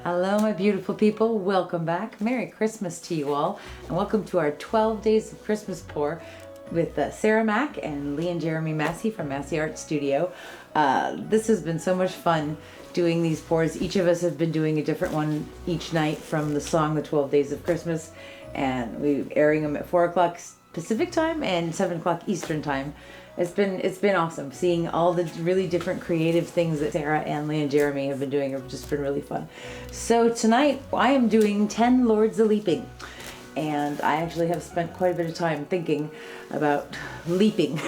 Hello, my beautiful people. Welcome back. Merry Christmas to you all, and welcome to our 12 Days of Christmas pour with Sarah Mack and Lee and Jeremy Masse from Masse Art Studio. This has been so much fun doing these pours. Each of us have been doing a different one each night from the song The 12 Days of Christmas, and we're airing them at 4 o'clock Pacific time and 7 o'clock Eastern time. It's been awesome seeing all the really different creative things that Sarah and Lee and Jeremy have been doing. Have just been really fun. So tonight I am doing 10 Lords a Leaping, and I actually have spent quite a bit of time thinking about leaping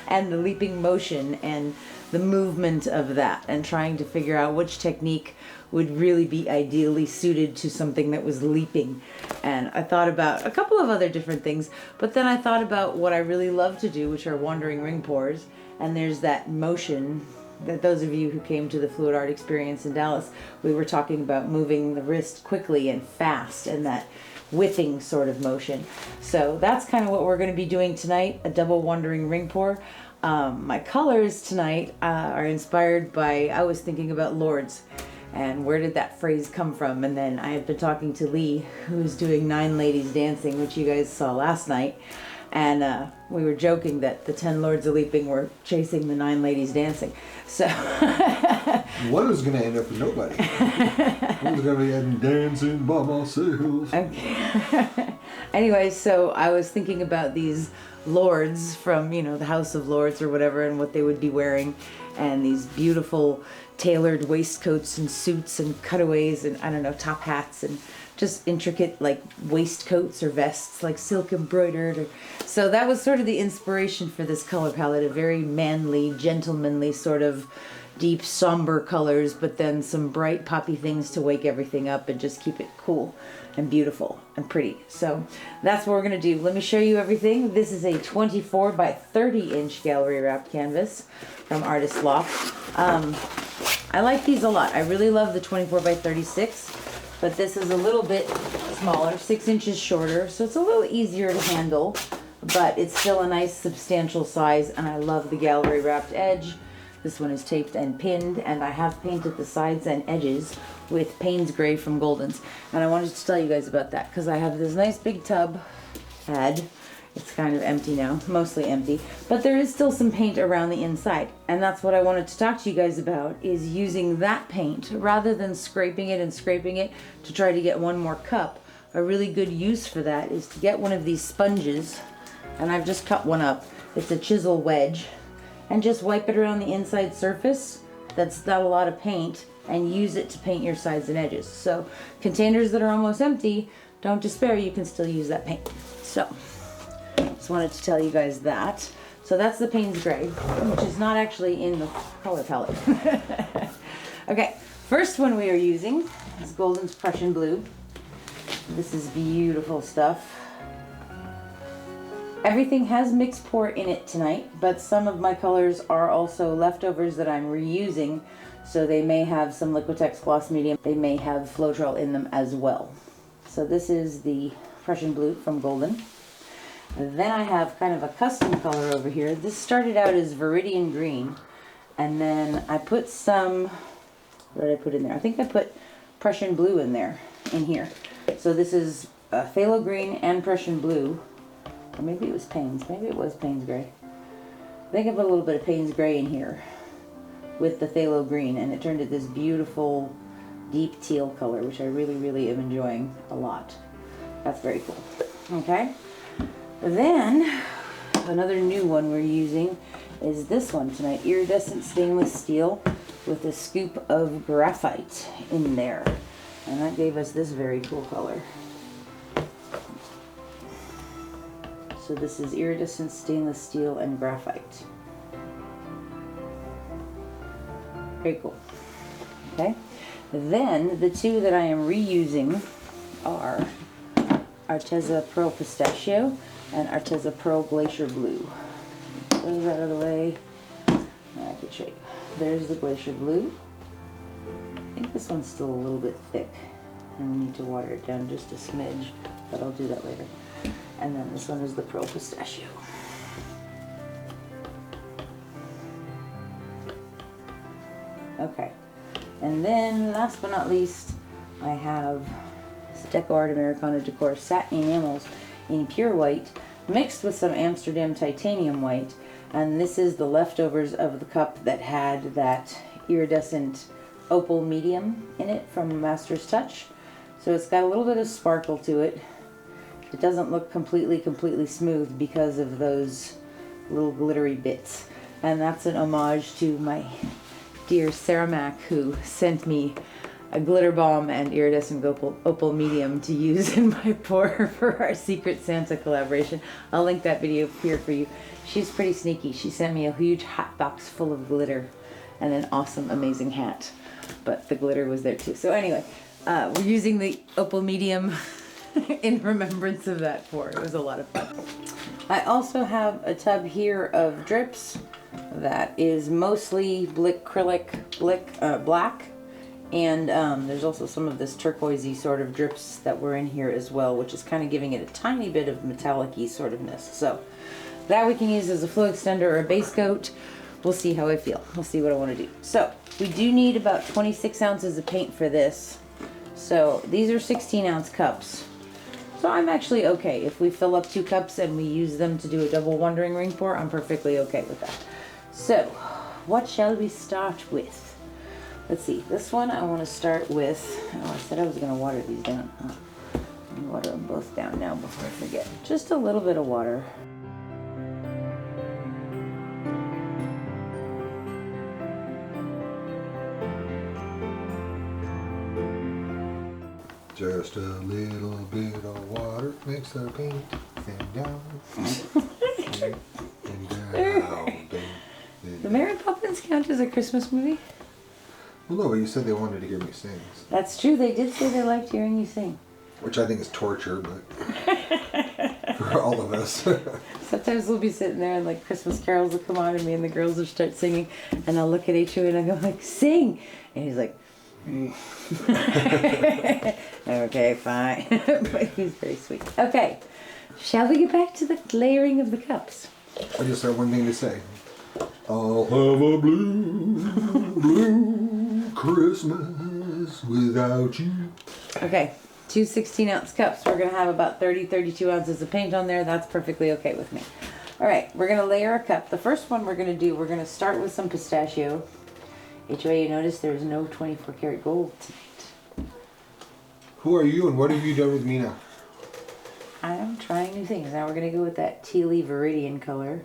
and the leaping motion and the movement of that, and trying to figure out which technique would really be ideally suited to something that was leaping. And I thought about a couple of other different things, but then I thought about what I really love to do, which are wandering ring pours. And there's that motion that those of you who came to the Fluid Art experience in Dallas, we were talking about moving the wrist quickly and fast, and that whipping sort of motion. So that's kind of what we're going to be doing tonight, a double wandering ring pour. My colors tonight are inspired by, I was thinking about Lords and where did that phrase come from, and then I had been talking to Lee, who's doing 9 Ladies Dancing, which you guys saw last night, and we were joking that the 10 Lords of Leaping were chasing the 9 Ladies Dancing. So one was going to end up with nobody. One was going to be ending dancing by myself. Okay. Anyway, so I was thinking about these lords from, you know, the House of Lords or whatever, and what they would be wearing, and these beautiful tailored waistcoats and suits and cutaways and, I don't know, top hats and just intricate like waistcoats or vests, like silk embroidered. So that was sort of the inspiration for this color palette, a very manly, gentlemanly sort of deep somber colors, but then some bright poppy things to wake everything up and just keep it cool and beautiful and pretty. So that's what we're gonna do. Let me show you everything. This is a 24 by 30 inch gallery wrapped canvas from Artist Loft. I like these a lot. I really love the 24 by 36, but this is a little bit smaller, 6 inches shorter, so it's a little easier to handle, but it's still a nice substantial size, and I love the gallery wrapped edge. This one is taped and pinned, and I have painted the sides and edges with Payne's Gray from Golden's. And I wanted to tell you guys about that because I have this nice big tub pad. It's kind of empty now, mostly empty, but there is still some paint around the inside. And that's what I wanted to talk to you guys about, is using that paint rather than scraping it and scraping it to try to get one more cup. A really good use for that is to get one of these sponges, and I've just cut one up. It's a chisel wedge, and just wipe it around the inside surface that's not a lot of paint, and use it to paint your sides and edges. So containers that are almost empty, don't despair, you can still use that paint. So just wanted to tell you guys that. So that's the Payne's Gray, which is not actually in the color palette. Okay, first one we are using is Golden's Prussian Blue. This is beautiful stuff. Everything has mixed pour in it tonight, but some of my colors are also leftovers that I'm reusing, so they may have some Liquitex gloss medium. They may have Floetrol in them as well. So this is the Prussian Blue from Golden. Then I have kind of a custom color over here. This started out as Viridian Green, and then I put some, what did I put in there? I think I put Prussian Blue in there, in here. So this is Phthalo Green and Prussian Blue. Or maybe it was Payne's. Maybe it was Payne's Gray. I think I put a little bit of Payne's Gray in here with the Phthalo Green, and it turned it this beautiful deep teal color, which I really, really am enjoying a lot. That's very cool. Okay. Then another new one we're using is this one tonight, Iridescent Stainless Steel with a scoop of graphite in there. And that gave us this very cool color. So this is Iridescent Stainless Steel and Graphite. Very cool. Okay. Then the two that I am reusing are Arteza Pearl Pistachio and Arteza Pearl Glacier Blue. Those out of the way. I could show you. There's the Glacier Blue. I think this one's still a little bit thick, and we need to water it down just a smidge, but I'll do that later. And then this one is the Pearl Pistachio. Okay. And then, last but not least, I have this Deco Art Americana Decor Satin Enamels in pure white, mixed with some Amsterdam titanium white. And this is the leftovers of the cup that had that iridescent opal medium in it from Master's Touch. So it's got a little bit of sparkle to it. It doesn't look completely smooth because of those little glittery bits. And that's an homage to my dear Sarah Mack, who sent me a glitter bomb and iridescent opal medium to use in my pour for our Secret Santa collaboration. I'll link that video here for you. She's pretty sneaky. She sent me a huge hot box full of glitter and an awesome, amazing hat. But the glitter was there too. So anyway, we're using the opal medium in remembrance of that pour. It was a lot of fun. I also have a tub here of drips that is mostly acrylic black. And there's also some of this turquoisey sort of drips that were in here as well, which is kind of giving it a tiny bit of metallic-y sort ofness. So that we can use as a flow extender or a base coat. We'll see how I feel. We'll see what I want to do. So we do need about 26 ounces of paint for this. So these are 16-ounce cups. So I'm actually okay. If we fill up 2 cups and we use them to do a double wandering ring pour, I'm perfectly okay with that. So what shall we start with? Let's see, this one I want to start with, oh, I said I was going to water these down. Oh, let me water them both down now before I forget. Just a little bit of water. Just a little bit of water makes the paint thin down. Thin down. The Mary Poppins count as a Christmas movie? Well, no, but you said they wanted to hear me sing. So. That's true. They did say they liked hearing you sing. Which I think is torture, but for all of us. Sometimes we'll be sitting there and like Christmas carols will come on and me and the girls will start singing and I'll look at HO and I go like, sing! And he's like, okay, fine. But he's very sweet. Okay, shall we get back to the layering of the cups? I just have one thing to say. I'll have a blue Christmas without you. Okay, 2 16-ounce cups. We're going to have about 32 ounces of paint on there. That's perfectly okay with me. All right, we're going to layer a cup. The first one we're going to do, we're going to start with some pistachio. HOA, you notice there's no 24 karat gold tonight. Who are you and what have you done with Mina? I'm trying new things. Now we're going to go with that tealy viridian color,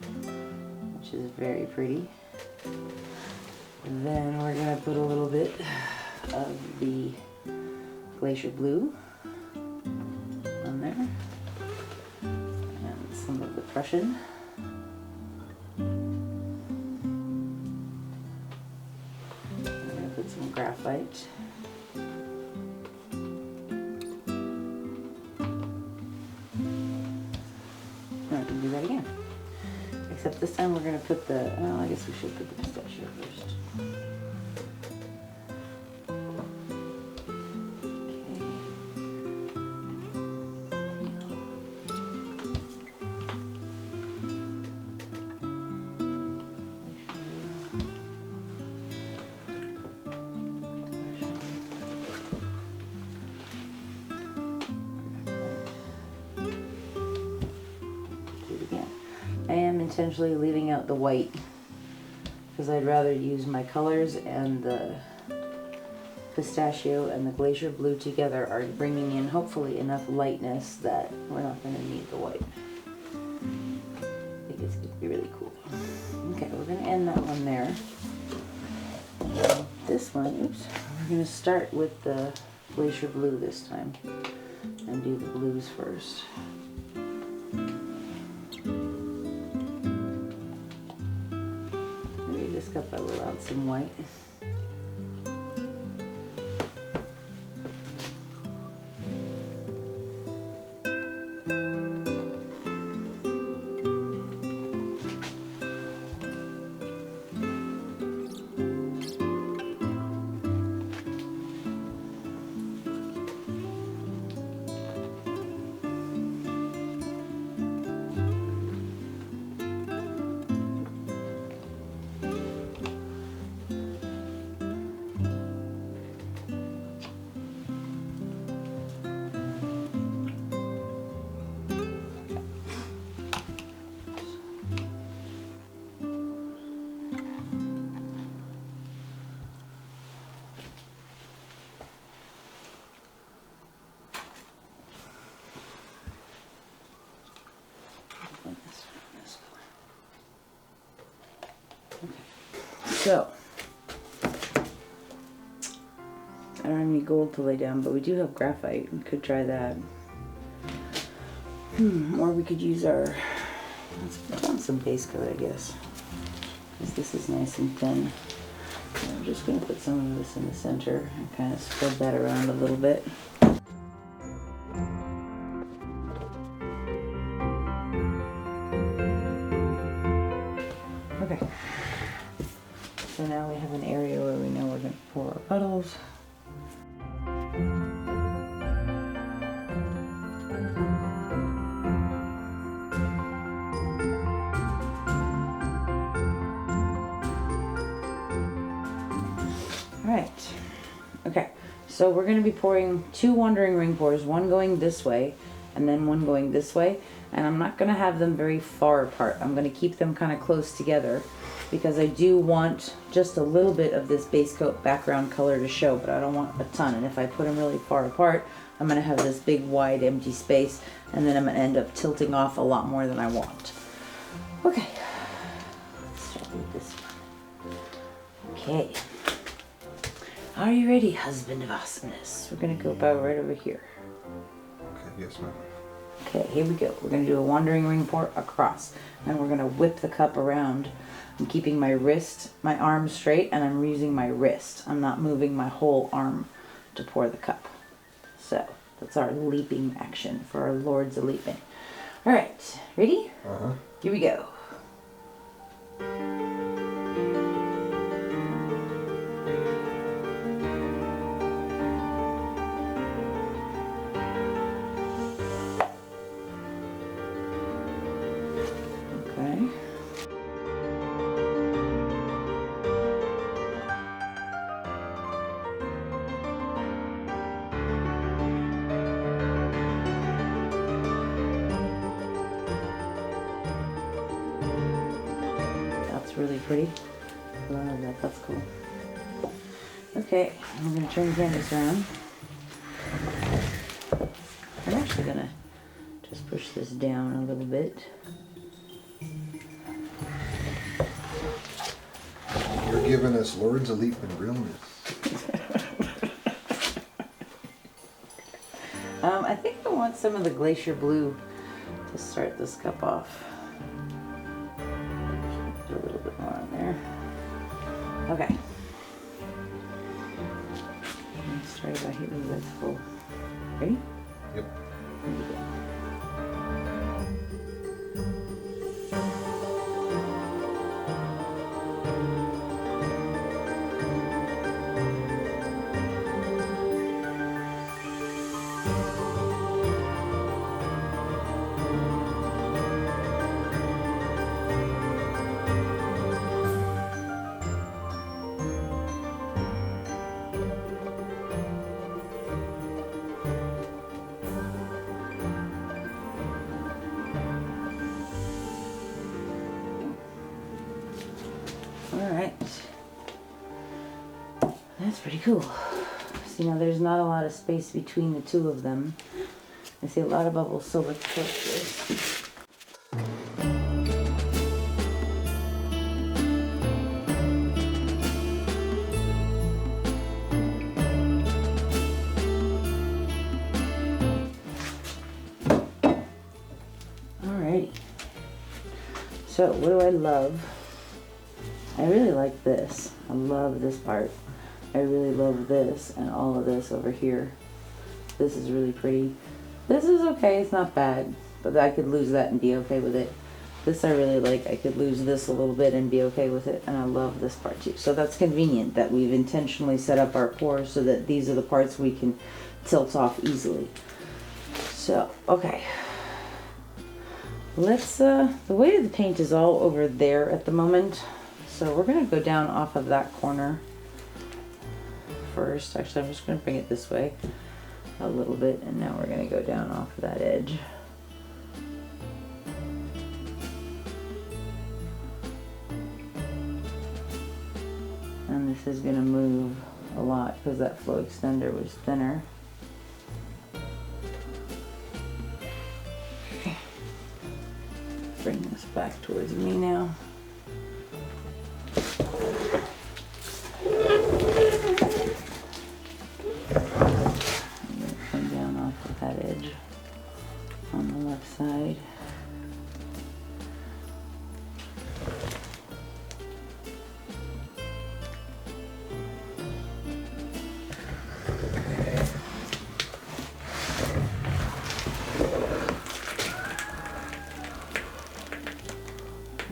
which is very pretty. And then we're going to put a little bit of the glacier blue on there. And some of the Prussian. I'm going to put some graphite. Now I can do that again. Except this time we're going to put the, well, I guess we should put the pistachio first. I am intentionally leaving out the white because I'd rather use my colors, and the pistachio and the glacier blue together are bringing in hopefully enough lightness that we're not going to need the white. I think it's going to be really cool. Okay, we're going to end that one there. And this one, oops, we're going to start with the glacier blue this time and do the blues first. This cup I will add some white. I don't have any gold to lay down, but we do have graphite. We could try that. Or we could use our, let's put on some base coat, I guess. Because this is nice and thin. So I'm just going to put some of this in the center and kind of spread that around a little bit. Okay. So now we have an area where we know we're going to pour our puddles. Alright, okay, so we're going to be pouring 2 wandering ring pours, one going this way and then one going this way, and I'm not going to have them very far apart. I'm going to keep them kind of close together because I do want just a little bit of this base coat background color to show, but I don't want a ton, and if I put them really far apart, I'm going to have this big wide empty space, and then I'm going to end up tilting off a lot more than I want. Okay, let's start with this one. Okay. Are you ready, husband of awesomeness? We're going to go about right over here. Okay, yes, ma'am. Okay, here we go. We're going to do a wandering ring pour across. And we're going to whip the cup around. I'm keeping my arm straight, and I'm using my wrist. I'm not moving my whole arm to pour the cup. So, that's our leaping action for our Lords of Leaping. Alright, ready? Uh-huh. Here we go. Okay. That's really pretty. Love that. That's cool. Okay, I'm going to turn the canvas around. I'm actually going to just push this down a little bit. You're giving us Lords of Leaping realness. I think I want some of the glacier blue to start this cup off. Put a little bit more on there. Okay. Let's start by hitting this full. Ready? Yep. Here we go. Alright, that's pretty cool. See, now there's not a lot of space between the two of them. I see a lot of bubbles, so let's torch this. Alrighty. So, what do I love? I really like this. I love this part. I really love this and all of this over here. This is really pretty. This is okay, it's not bad, but I could lose that and be okay with it. This I really like. I could lose this a little bit and be okay with it, and I love this part too. So that's convenient that we've intentionally set up our pours so that these are the parts we can tilt off easily. So, okay. Let's, the weight of the paint is all over there at the moment. So we're going to go down off of that corner first. Actually, I'm just going to bring it this way a little bit, and now we're going to go down off of that edge. And this is going to move a lot because that flow extender was thinner. Okay. Bring this back towards me now. I'm going to come down off of that edge on the left side.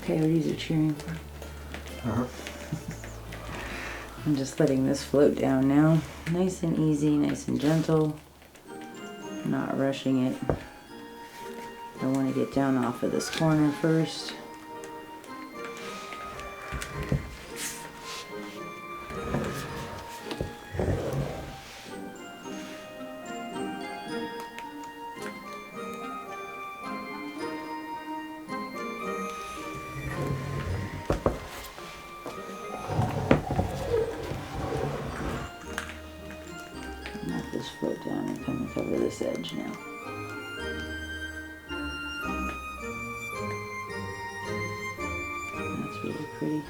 Coyotes are cheering for. I'm just letting this float down now. Nice and easy, nice and gentle. Not rushing it. I want to get down off of this corner first. Float down and kind of cover this edge now. That's really pretty.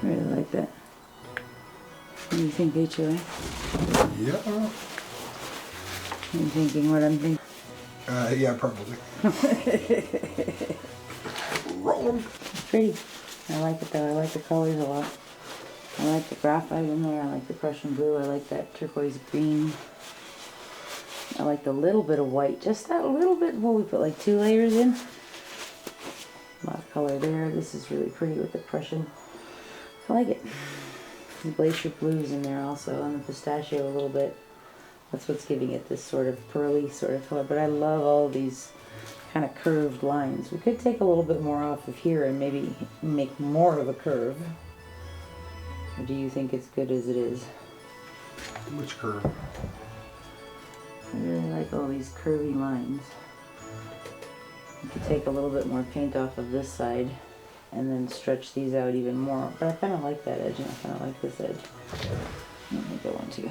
I really like that. What do you think, HOA? Yeah. Are you thinking what I'm thinking? Yeah, probably. Roll 'em. It's pretty. I like it though. I like the colors a lot. I like the graphite in there. I like the Prussian blue. I like that turquoise green. I like the little bit of white. Just that little bit. Well, we put like 2 layers in. A lot of color there. This is really pretty with the Prussian. I like it. The glacier blues in there also, on the pistachio a little bit. That's what's giving it this sort of pearly sort of color. But I love all these kind of curved lines. We could take a little bit more off of here and maybe make more of a curve. Or do you think it's good as it is? Which curve? I really like all these curvy lines. You could take a little bit more paint off of this side and then stretch these out even more. But I kind of like that edge and I kind of like this edge. I don't think I want to.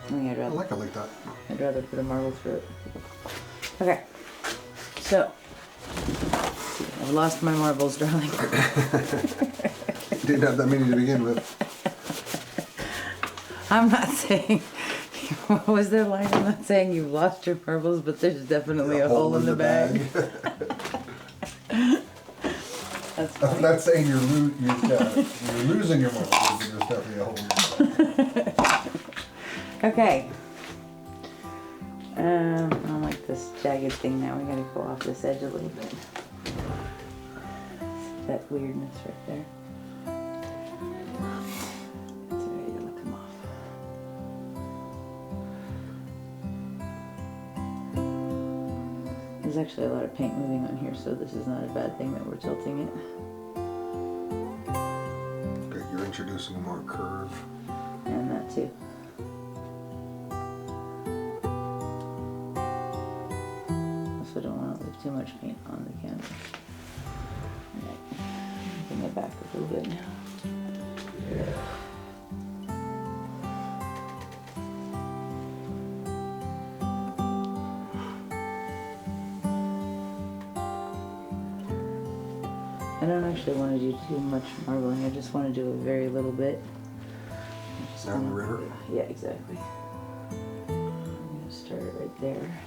I think I like it like that. I'd rather put a marble through it. Okay, so I've lost my marbles, darling. Didn't have that many to begin with. I'm not saying, what was that line? I'm not saying you've lost your marbles, but there's definitely a hole in the bag. That's funny. I'm not saying you're losing your marbles, but there's definitely a hole in the bag. Okay. I don't like this jagged thing now. We gotta go off this edge a little bit. That weirdness right there. It's already gonna come off. There's actually a lot of paint moving on here, so this is not a bad thing that we're tilting it. Okay, you're introducing more curve. And that too. also don't want to leave too much paint on the canvas. Alright, bring it back a little bit now. I don't actually want to do too much marbling. I just want to do a very little bit. Down the river? Yeah, exactly. I'm going to start it right there.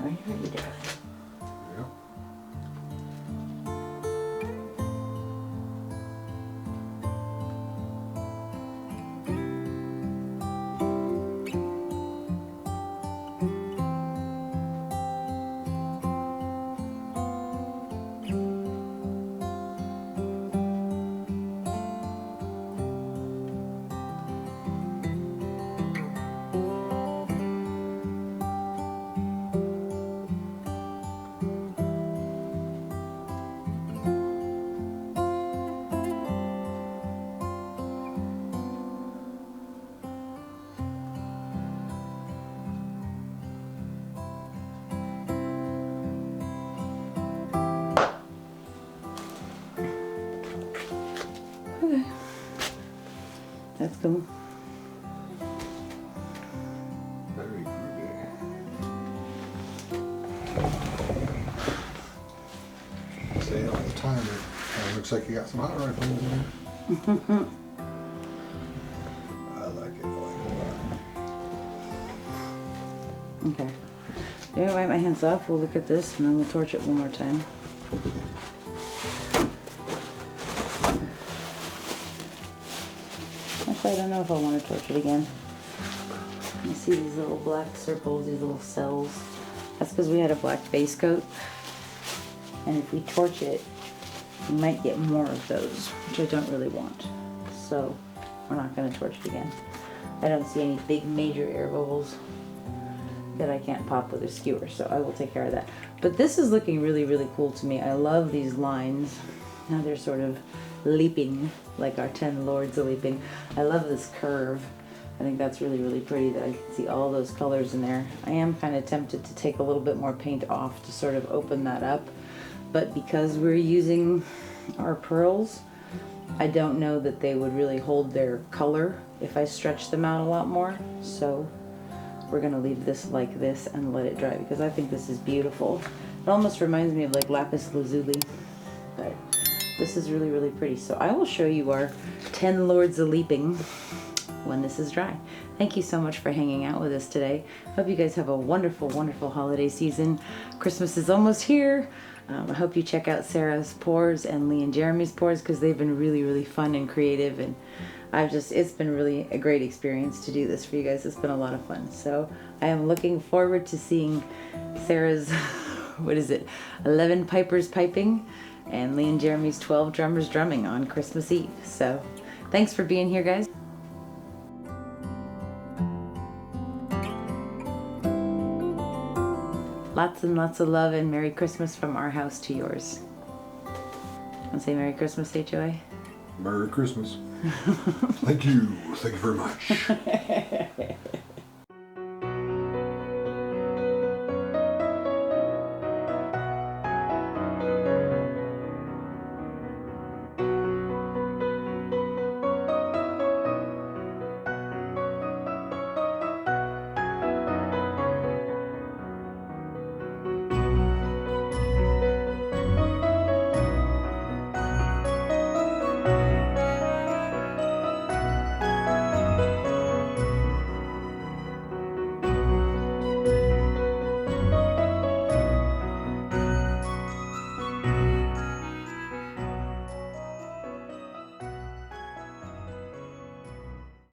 Are you ready, darling? Yeah. Okay. That's cool. Very pretty. Say it all the time. It kind of looks like you got some hot rifles in there. I like it. I like it a lot. Okay. I'm gonna wipe my hands off. We'll look at this and then we'll torch it one more time. Actually, I don't know if I want to torch it again. You see these little black circles, these little cells. That's because we had a black base coat. And if we torch it, we might get more of those, which I don't really want. So we're not going to torch it again. I don't see any big major air bubbles that I can't pop with a skewer, so I will take care of that. But this is looking really, really cool to me. I love these lines. Now they're sort of leaping, like our 10 lords are leaping. I love this curve. I think that's really, really pretty that I can see all those colors in there. I am kind of tempted to take a little bit more paint off to sort of open that up. But because we're using our pearls, I don't know that they would really hold their color if I stretch them out a lot more. So we're gonna leave this like this and let it dry because I think this is beautiful. It almost reminds me of like lapis lazuli, but this is really, really pretty. So I will show you our 10 lords a leaping when this is dry. Thank you so much for hanging out with us today. Hope you guys have a wonderful, wonderful holiday season. Christmas is almost here. I hope you check out Sarah's pours and Lee and Jeremy's pours because they've been really, really fun and creative, and it's been really a great experience to do this for you guys. It's been a lot of fun. So I am looking forward to seeing Sarah's, 11 pipers piping, and Lee and Jeremy's 12 drummers drumming on Christmas Eve. So thanks for being here, guys. Lots and lots of love and Merry Christmas from our house to yours. Want to say Merry Christmas, HOA? Merry Christmas. Thank you. Thank you very much.